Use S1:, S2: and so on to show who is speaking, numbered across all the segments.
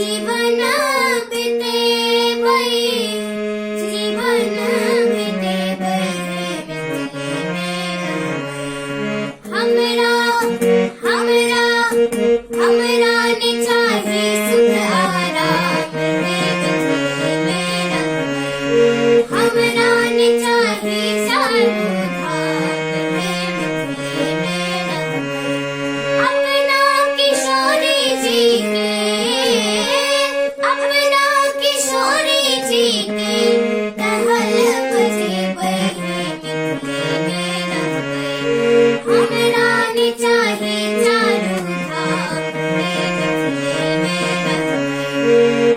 S1: जीवन बितेबै जीवन बितेबै हमरा हमरा हमरा ने चाही सुख आराम मेरा हमरा ने चाही चारू धाम मेरा अपना किशोरी जी के अपना किशोरी जी के कहल बजेबै मेरा हमरा ने चाही चारू धाम मेरा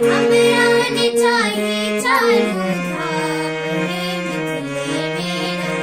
S1: हमरा ने चाही चारू धाम मेरा